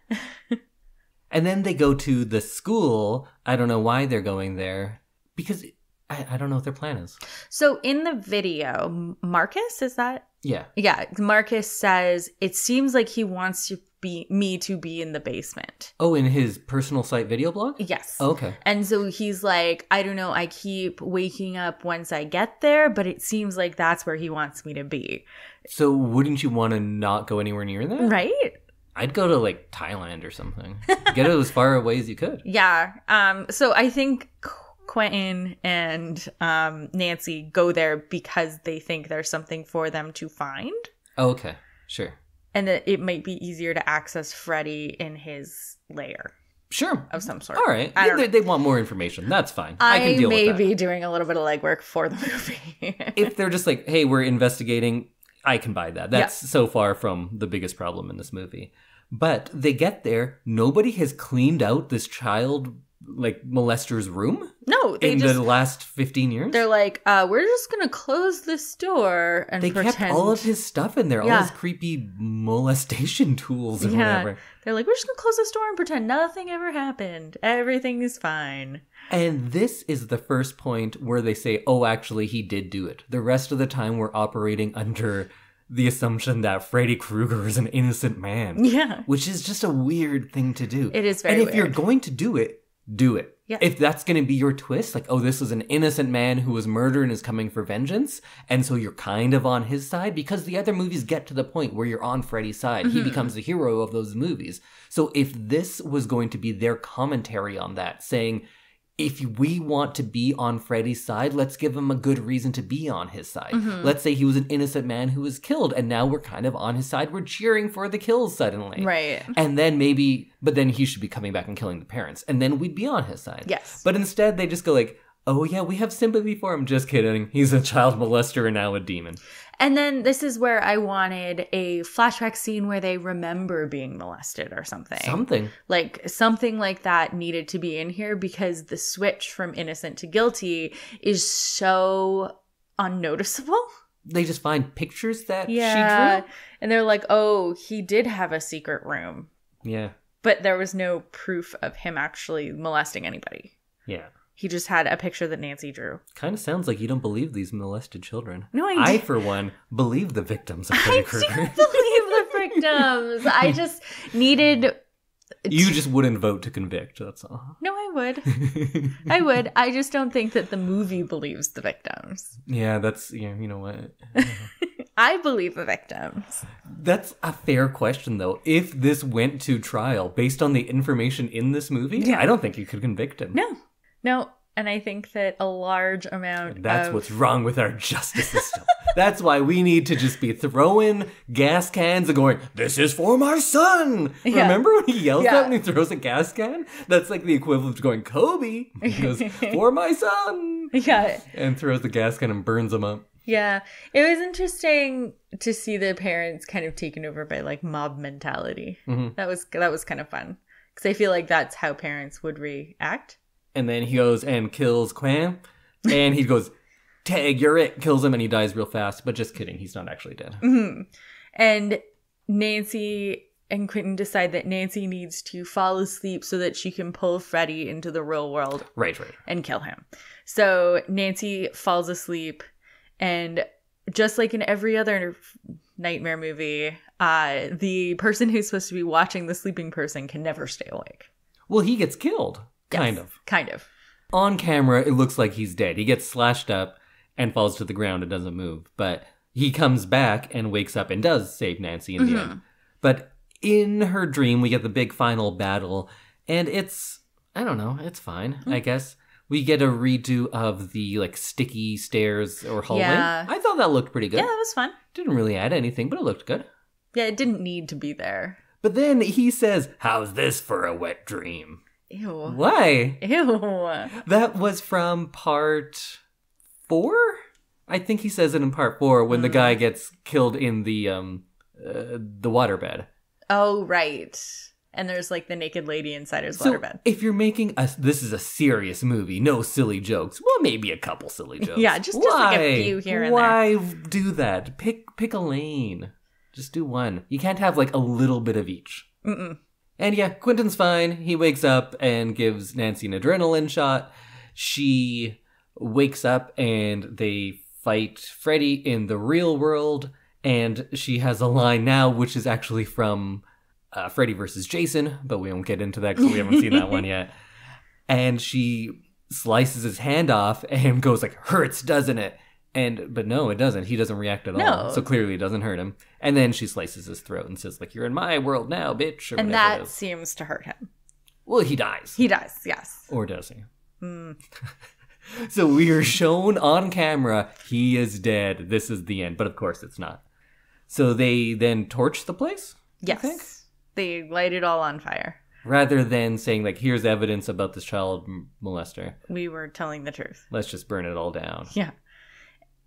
And then they go to the school. I don't know why they're going there. Because I don't know what their plan is. So in the video, Marcus, is that? Yeah. Yeah. Marcus says, it seems like he wants me to be in the basement. Oh, in his personal site video blog? Yes. Oh, okay. And so he's like, I don't know, I keep waking up once I get there, but it seems like that's where he wants me to be. So wouldn't you want to not go anywhere near that? Right? I'd go to like Thailand or something. Get it as far away as you could. Yeah. So I think Quentin and Nancy go there because they think there's something for them to find. Oh, okay. Sure. And that it might be easier to access Freddy in his lair. Sure. Of some sort. All right. They want more information. That's fine. I can deal with that. I may be doing a little bit of legwork for the movie. If they're just like, hey, we're investigating, I can buy that. That's so far from the biggest problem in this movie. But they get there. Nobody has cleaned out this child molester's room. No, in the last 15 years. They're like, we're just gonna close this door and pretend. Kept all of his stuff in there, all his creepy molestation tools or whatever. They're like, we're just gonna close this door and pretend nothing ever happened. Everything is fine. And this is the first point where they say, oh, actually, he did do it. The rest of the time, we're operating under the assumption that Freddy Krueger is an innocent man. Yeah. Which is just a weird thing to do. It is very weird. And if you're going to do it, do it. Yeah. If that's going to be your twist, like, oh, this is an innocent man who was murdered and is coming for vengeance, and so you're kind of on his side, because the other movies get to the point where you're on Freddy's side. Mm-hmm. He becomes the hero of those movies. So if this was going to be their commentary on that, saying, if we want to be on Freddy's side, let's give him a good reason to be on his side. Mm-hmm. Let's say he was an innocent man who was killed, and now we're kind of on his side. We're cheering for the kills suddenly. Right. And then but then he should be coming back and killing the parents, and then we'd be on his side. Yes. But instead, they just go like, oh yeah, we have sympathy for him. Just kidding. He's a child molester and now a demon. And then this is where I wanted a flashback scene where they remember being molested or something. Something like that needed to be in here, because the switch from innocent to guilty is so unnoticeable. They just find pictures that she drew? And they're like, oh, he did have a secret room. Yeah. But there was no proof of him actually molesting anybody. Yeah. He just had a picture that Nancy drew. Kind of sounds like you don't believe these molested children. No, I for one, believe the victims of Freddy Krueger. I do believe the victims. I just needed... You just wouldn't vote to convict, that's all. No, I would. I would. I just don't think that the movie believes the victims. Yeah, that's... Yeah, you know what? I believe the victims. That's a fair question, though. If this went to trial based on the information in this movie, I don't think you could convict him. No, and I think that a large amount That's what's wrong with our justice system. That's why we need to just be throwing gas cans and going, this is for my son! Yeah. Remember when he yells that when he throws a gas can? That's like the equivalent of going, Kobe! He goes, for my son! Yeah. And throws the gas can and burns him up. Yeah. It was interesting to see the parents kind of taken over by like mob mentality. Mm-hmm. That was kind of fun. Because I feel like that's how parents would react. And then he goes and kills Quan. And he goes, tag, you're it. Kills him and he dies real fast. But just kidding. He's not actually dead. Mm-hmm. And Nancy and Quentin decide that Nancy needs to fall asleep so that she can pull Freddy into the real world. Right. And kill him. So Nancy falls asleep. And just like in every other nightmare movie, the person who's supposed to be watching the sleeping person can never stay awake. Well, he gets killed. Kind of. On camera, it looks like he's dead. He gets slashed up and falls to the ground and doesn't move. But he comes back and wakes up and does save Nancy in the end. But in her dream, we get the big final battle. And it's, I don't know, it's fine, I guess. We get a redo of the sticky stairs or hallway. Yeah. I thought that looked pretty good. Yeah, that was fun. Didn't really add anything, but it looked good. Yeah, it didn't need to be there. But then he says, how's this for a wet dream? Ew. Why? Ew. That was from part 4? I think he says it in part 4 when the guy gets killed in the waterbed. Oh, right. And there's the naked lady inside his waterbed. If you're making this is a serious movie, no silly jokes. Well, maybe a couple silly jokes. Yeah, just a few here and there. Why do that? Pick a lane. Just do one. You can't have a little bit of each. Mm-mm. And yeah, Quentin's fine. He wakes up and gives Nancy an adrenaline shot. She wakes up and they fight Freddy in the real world. And she has a line now, which is actually from Freddy vs. Jason, but we won't get into that because we haven't seen that one yet. And she slices his hand off and goes hurts, doesn't it? But no, it doesn't. He doesn't react at all. No. So clearly it doesn't hurt him. And then she slices his throat and says, like, you're in my world now, bitch. Or And whatever it that is. seems to hurt him. Well, he dies. He does, yes. Or does he? So we are shown on camera, he is dead. This is the end. But of course it's not. So they then torch the place? Yes. I think? They light it all on fire. Rather than saying, like, here's evidence about this child molester. We were telling the truth. Let's just burn it all down. Yeah.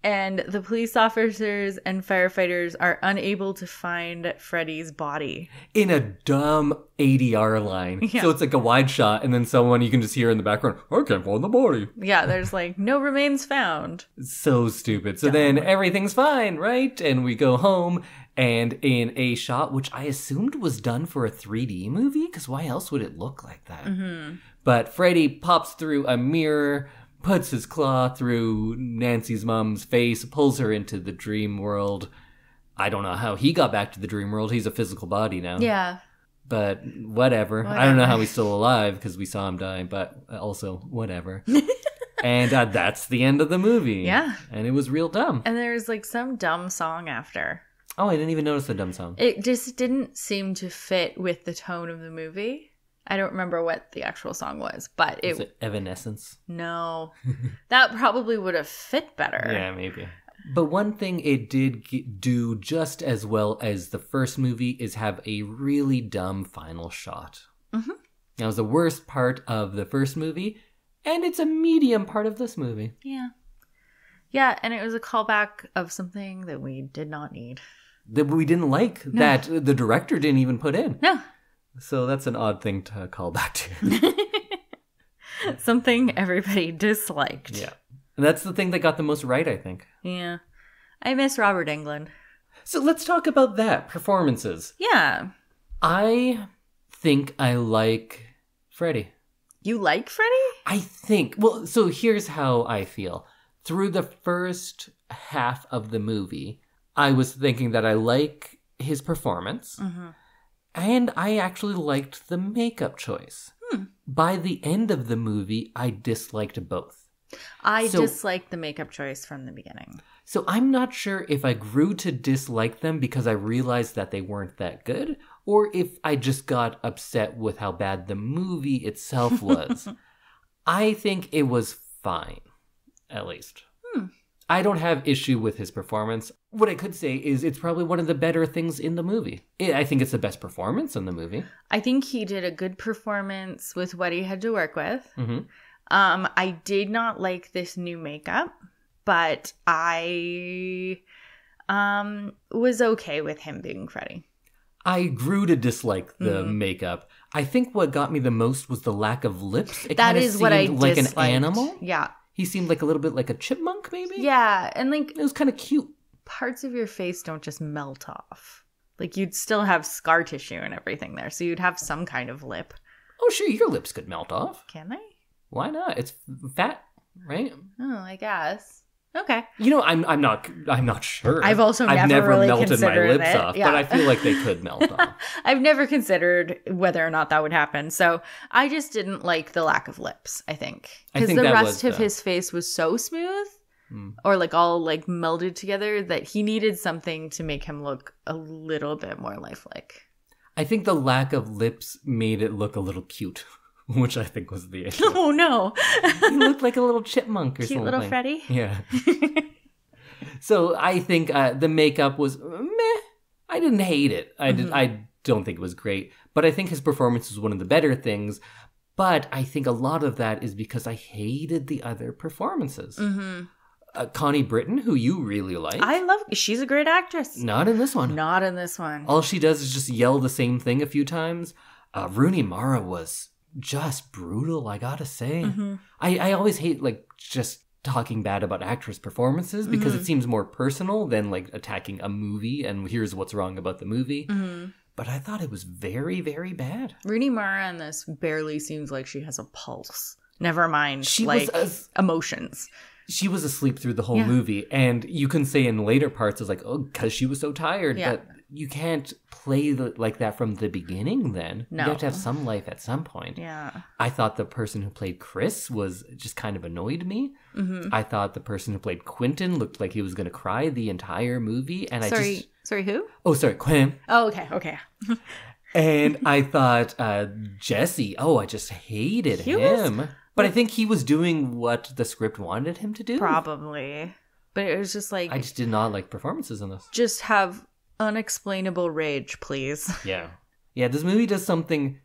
And the police officers and firefighters are unable to find Freddy's body. In a dumb ADR line. Yeah. So it's like a wide shot, and then someone you can just hear in the background, I can't find the body. Yeah, there's like no remains found. So stupid. So then everything's fine, right? And we go home, and in a shot, which I assumed was done for a 3D movie, because why else would it look like that? Mm-hmm. But Freddy pops through a mirror, puts his claw through Nancy's mom's face, pulls her into the dream world. I don't know how he got back to the dream world. He's a physical body now. Yeah. But whatever. I don't know how he's still alive because we saw him die, but also whatever. And that's the end of the movie. Yeah. And it was real dumb. And there's like some dumb song after. Oh, I didn't even notice the dumb song. It just didn't seem to fit with the tone of the movie. I don't remember what the actual song was, but Was it Evanescence? No. That probably would have fit better. Yeah, maybe. But one thing it did do just as well as the first movie is have a really dumb final shot. Mm-hmm. That was the worst part of the first movie, and it's a medium part of this movie. Yeah. Yeah, and it was a callback of something that we did not need. That we didn't like, that the director didn't even put in. No. So that's an odd thing to call back to. Something everybody disliked. Yeah. And that's the thing that got the most right, I think. Yeah. I miss Robert Englund. So let's talk about that. Performances. Yeah. I think I like Freddy. You like Freddy? I think. Well, so here's how I feel. Through the first half of the movie, I was thinking that I like his performance. Mm-hmm. And I actually liked the makeup choice. By the end of the movie, I disliked both. I disliked the makeup choice from the beginning. So I'm not sure if I grew to dislike them because I realized that they weren't that good, or if I just got upset with how bad the movie itself was. I think it was fine, at least. I don't have issue with his performance. What I could say is it's probably one of the better things in the movie. I think it's the best performance in the movie. I think he did a good performance with what he had to work with. Mm-hmm. I did not like this new makeup, but I was okay with him being Freddy. I grew to dislike the makeup. I think what got me the most was the lack of lips. It that is what I like disliked. An animal. Yeah. He seemed like a little bit like a chipmunk, maybe? Yeah, and like it was kind of cute. Parts of your face don't just melt off. Like you'd still have scar tissue and everything there, so you'd have some kind of lip. Oh, sure, your lips could melt off. Can they? Why not? It's fat, right? Oh, I guess. Okay. You know, I'm not sure. I've never really melted my lips it. off, Yeah. but I feel like they could melt off. I've never considered whether or not that would happen. So I just didn't like the lack of lips, I think. Because the rest of his face was so smooth or like all like melded together that he needed something to make him look a little bit more lifelike. I think the lack of lips made it look a little cute, which I think was the issue. Oh, no. He looked like a little chipmunk or Cute something. little Freddy? Yeah. So I think the makeup was meh. I didn't hate it. I don't think it was great. But I think his performance was one of the better things. But I think a lot of that is because I hated the other performances. Mm-hmm. Connie Britton, who you really like. She's a great actress. Not in this one. Not in this one. All she does is just yell the same thing a few times. Rooney Mara was just brutal, I gotta say. Mm-hmm. I always hate like just talking bad about actress performances because it seems more personal than like attacking a movie and here's what's wrong about the movie. Mm-hmm. But I thought it was very, very bad. Rooney Mara in this barely seems like she has a pulse. Never mind emotions. She was asleep through the whole movie, and you can say in later parts it's like, oh, because she was so tired. Yeah. But you can't play like that from the beginning then. No. You have to have some life at some point. Yeah. I thought the person who played Chris was just kind of annoyed me. Mm-hmm. I thought the person who played Quentin looked like he was going to cry the entire movie. And Sorry, who? Oh, sorry, Quentin. Oh, okay. And I thought Jesse, I just hated him. But I think he was doing what the script wanted him to do. Probably. But it was just like... I just did not like performances in this. Just have unexplainable rage, please. Yeah. Yeah, this movie does something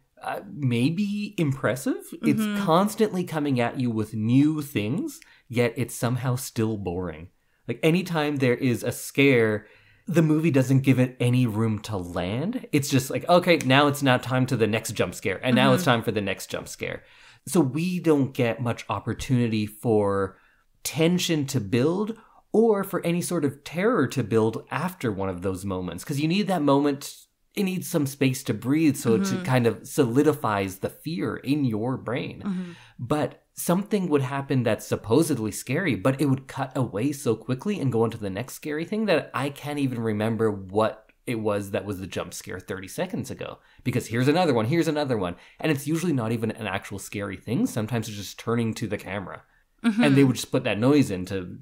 maybe impressive. Mm-hmm. It's constantly coming at you with new things, yet it's somehow still boring. Like, anytime there is a scare, the movie doesn't give it any room to land. It's just like, okay, now it's now time to the next jump scare, and now it's time for the next jump scare. So we don't get much opportunity for tension to build or for any sort of terror to build after one of those moments. Because you need that moment, it needs some space to breathe so it kind of solidifies the fear in your brain. But something would happen that's supposedly scary, but it would cut away so quickly and go on to the next scary thing that I can't even remember what it was that was the jump scare 30 seconds ago. Because here's another one. And it's usually not even an actual scary thing. Sometimes it's just turning to the camera. And they would just put that noise in to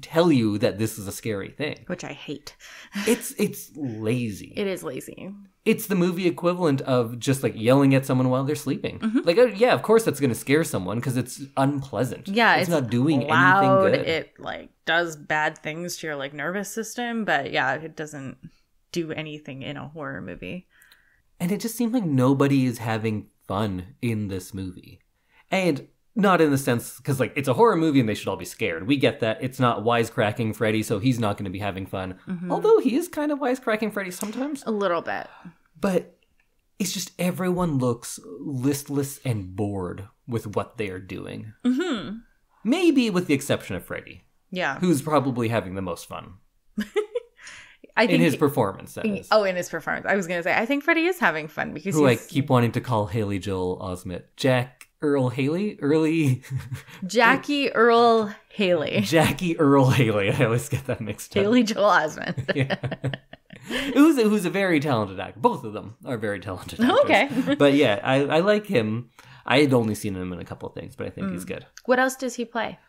tell you that this is a scary thing. Which I hate. It's lazy. It is lazy. It's the movie equivalent of just like yelling at someone while they're sleeping. Like, yeah, of course that's going to scare someone because it's unpleasant. Yeah, it's not doing loud, anything good. It like does bad things to your like nervous system, but yeah, it doesn't do anything in a horror movie. And it just seemed like nobody is having fun in this movie. And not in the sense, because like it's a horror movie and they should all be scared. We get that. It's not wisecracking Freddy, so he's not going to be having fun. Although he is kind of wisecracking Freddy sometimes. A little bit. But it's just everyone looks listless and bored with what they are doing. Maybe with the exception of Freddy. Yeah. Who's probably having the most fun. I think in his performance, that is. Oh, in his performance. I was going to say, I think Freddy is having fun because I keep wanting to call Haley Joel Osment. Jackie Earl Haley. Jackie Earl Haley. I always get that mixed up. Haley Joel Osment. Yeah. Who's a very talented actor. Both of them are very talented actors. Okay. But yeah, I like him. I had only seen him in a couple of things, but I think he's good. What else does he play?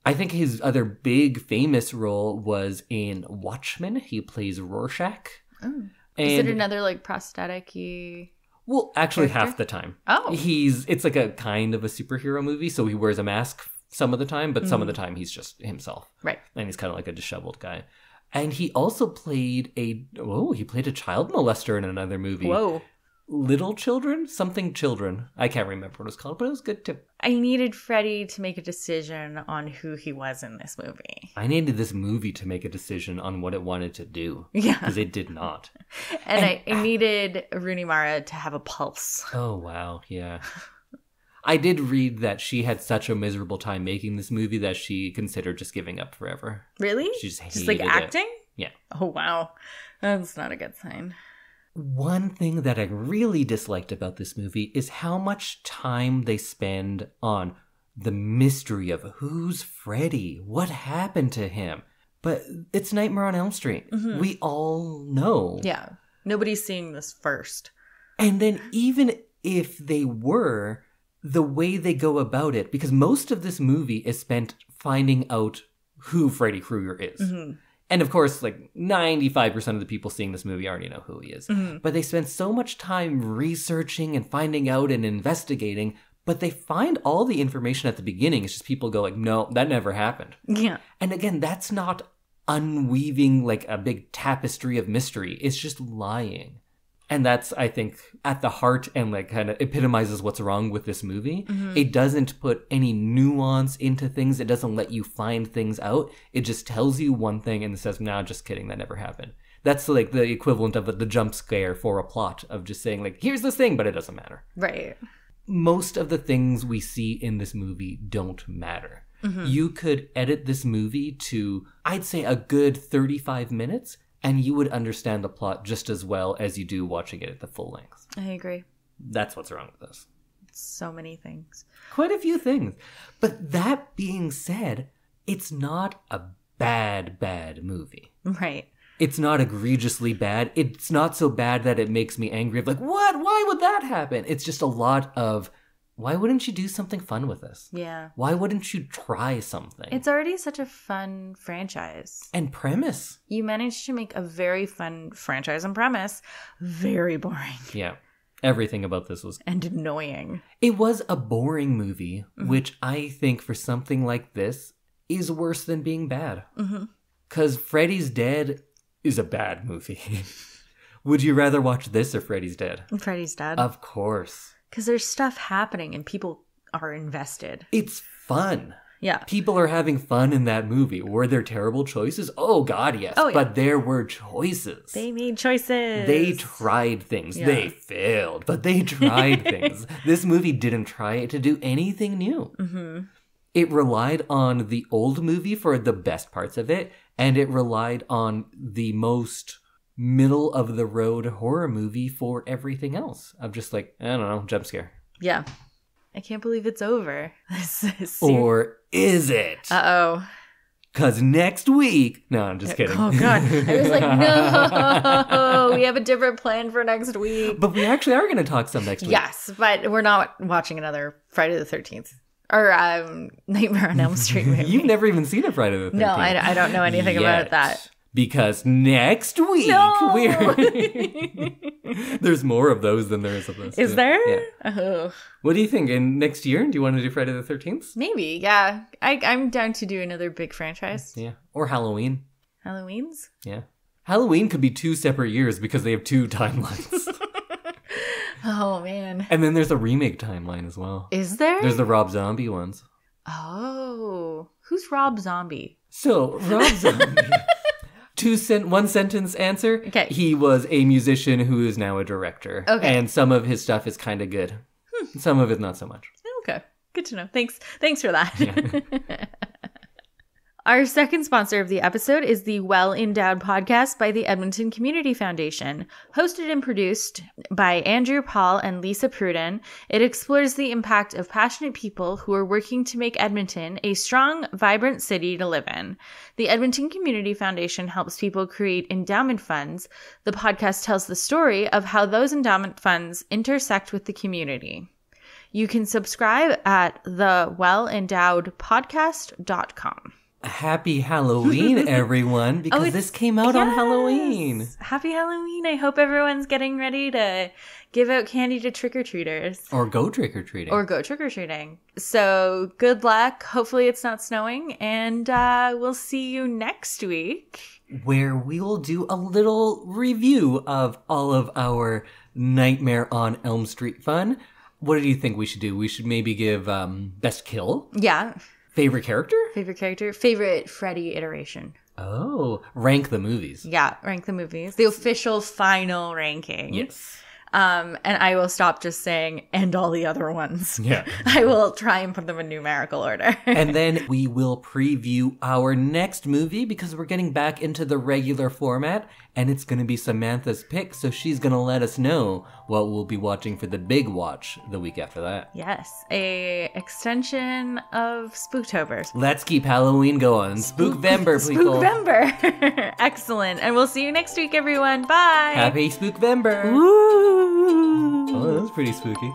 I think his other big famous role was in Watchmen. He plays Rorschach. Oh. Is it another like prosthetic-y... Well, actually half the time. Oh. It's like a kind of a superhero movie, so he wears a mask some of the time, but some of the time he's just himself. Right. And he's kind of like a disheveled guy. And he also played a child molester in another movie. Whoa. Little Children? Something Children. I can't remember what it was called, but it was good too. I needed Freddy to make a decision on who he was in this movie. I needed this movie to make a decision on what it wanted to do. Yeah. Because it did not. And I needed Rooney Mara to have a pulse. Oh, wow. Yeah. I did read that she had such a miserable time making this movie that she considered just giving up forever. Really? She just hated just like acting? It. Yeah. Oh, wow. That's not a good sign. One thing that I really disliked about this movie is how much time they spend on the mystery of who's Freddy, what happened to him. But it's Nightmare on Elm Street. We all know. Yeah. Nobody's seeing this first. And then even if they were, the way they go about it, because most of this movie is spent finding out who Freddy Krueger is. And of course, like 95% of the people seeing this movie already know who he is. But they spend so much time researching and finding out and investigating, but they find all the information at the beginning. It's just people go like, no, that never happened. Yeah. And again, that's not unweaving like a big tapestry of mystery. It's just lying. And that's, I think, at the heart and like kind of epitomizes what's wrong with this movie. It doesn't put any nuance into things. It doesn't let you find things out. It just tells you one thing and says, nah, just kidding, that never happened. That's like the equivalent of the jump scare for a plot of just saying like, here's this thing, but it doesn't matter. Right. Most of the things we see in this movie don't matter. You could edit this movie to, I'd say, a good 35 minutes, and you would understand the plot just as well as you do watching it at the full length. I agree. That's what's wrong with this. So many things. Quite a few things. But that being said, it's not a bad movie. Right. It's not egregiously bad. It's not so bad that it makes me angry. Like, what? Why would that happen? It's just a lot of, why wouldn't you do something fun with this? Yeah. Why wouldn't you try something? It's already such a fun franchise. And premise. You managed to make a very fun franchise and premise very boring. Yeah. Everything about this was... And annoying. It was a boring movie, which I think for something like this is worse than being bad. Because Freddy's Dead is a bad movie. Would you rather watch this or Freddy's Dead? Freddy's Dead. Of course. Because there's stuff happening and people are invested. It's fun. Yeah. People are having fun in that movie. Were there terrible choices? Oh, God, yes. Oh, yeah. But there were choices. They made choices. They tried things. Yeah. They failed, but they tried things. This movie didn't try to do anything new. It relied on the old movie for the best parts of it, and it relied on the most middle-of-the-road horror movie for everything else. I'm just like, I don't know, jump scare. Yeah. I can't believe it's over. Or is it? Uh-oh. Because next week... No, I'm just kidding. Oh, God. I was like, no. We have a different plan for next week. But we actually are going to talk some next week. Yes, but we're not watching another Friday the 13th. Or Nightmare on Elm Street movie. You've never even seen a Friday the 13th. No, I don't know anything about that. Because next week No! There's more of those than there is of this. Is there? Yeah. Oh. What do you think? In next year, do you want to do Friday the 13th? Maybe, yeah. I'm down to do another big franchise. Yeah. Or Halloween. Halloween's? Yeah. Halloween could be 2 separate years because they have 2 timelines. Oh, man. And then there's a remake timeline as well. Is there? There's the Rob Zombie ones. Oh. Who's Rob Zombie? So, Rob Zombie... One sentence answer. Okay. He was a musician who is now a director. Okay. And some of his stuff is kind of good. Some of it not so much. Okay. Good to know. Thanks for that. Yeah. Our second sponsor of the episode is the Well Endowed podcast by the Edmonton Community Foundation. Hosted and produced by Andrew Paul and Lisa Pruden, it explores the impact of passionate people who are working to make Edmonton a strong, vibrant city to live in. The Edmonton Community Foundation helps people create endowment funds. The podcast tells the story of how those endowment funds intersect with the community. You can subscribe at thewellendowedpodcast.com. Happy Halloween, everyone, because this came out on Halloween. Happy Halloween. I hope everyone's getting ready to give out candy to trick-or-treaters. Or go trick-or-treating. Or go trick-or-treating. So good luck. Hopefully it's not snowing. And we'll see you next week. Where we will do a little review of all of our Nightmare on Elm Street fun. What do you think we should do? We should maybe give Best Kill? Yeah. Favorite character? Favorite character? Favorite Freddy iteration. Oh, rank the movies. Yeah, rank the movies. The official final ranking. Yes. And I will stop just saying, and all the other ones. Yeah. I will try and put them in numerical order. And then we will preview our next movie because we're getting back into the regular format. And it's going to be Samantha's pick, so she's going to let us know what we'll be watching for the big watch the week after that. Yes, a extension of Spooktober. Let's keep Halloween going. Spookvember, people. Spookvember. Excellent. And we'll see you next week, everyone. Bye. Happy Spookvember. Woo. Oh, that was pretty spooky.